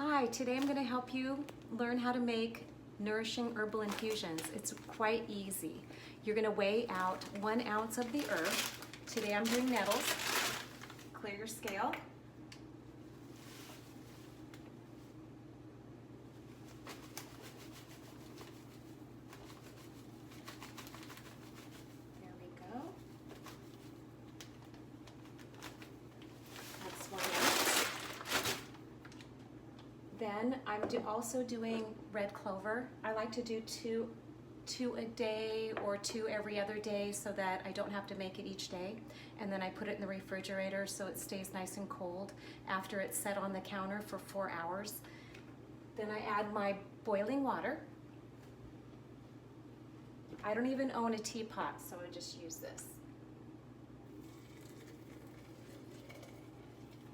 Hi, today I'm going to help you learn how to make nourishing herbal infusions. It's quite easy. You're going to weigh out 1 ounce of the herb. Today I'm doing nettles. Clear your scale. There we go. That's 1 ounce. Then I'm also doing red clover. I like to do two a day or 2 every other day so that I don't have to make it each day. And then I put it in the refrigerator so it stays nice and cold after it's set on the counter for 4 hours. Then I add my boiling water. I don't even own a teapot, so I just use this.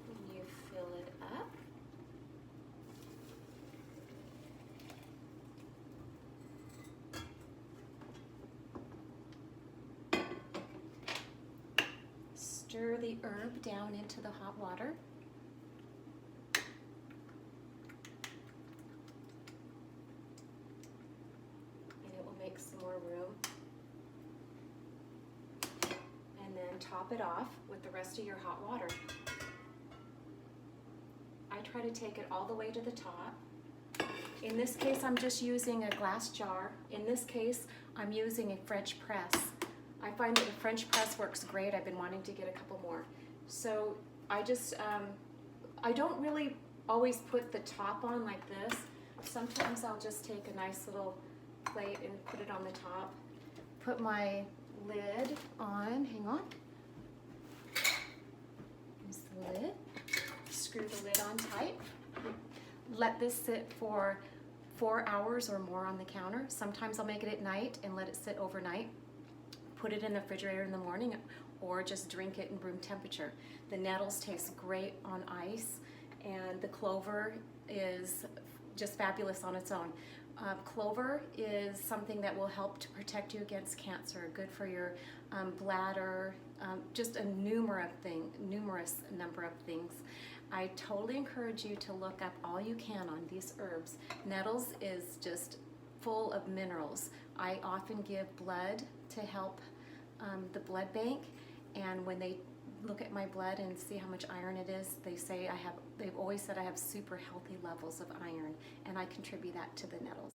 And you fill it up. Stir the herb down into the hot water. And it will make some more room. And then top it off with the rest of your hot water. I try to take it all the way to the top. In this case, I'm just using a glass jar. In this case, I'm using a French press. I find that the French press works great. I've been wanting to get a couple more. So I just, I don't really always put the top on like this. Sometimes I'll just take a nice little plate and put it on the top. Put my lid on, hang on. Here's the lid. Screw the lid on tight. Let this sit for 4 hours or more on the counter. Sometimes I'll make it at night and let it sit overnight. Put it in the refrigerator in the morning or just drink it in room temperature. The nettles taste great on ice and the clover is just fabulous on its own. Clover is something that will help to protect you against cancer, good for your bladder, just a numerous number of things. I totally encourage you to look up all you can on these herbs. Nettles is just full of minerals. I often give blood to help the blood bank, and when they look at my blood and see how much iron it is, they've always said I have super healthy levels of iron, and I contribute that to the nettles.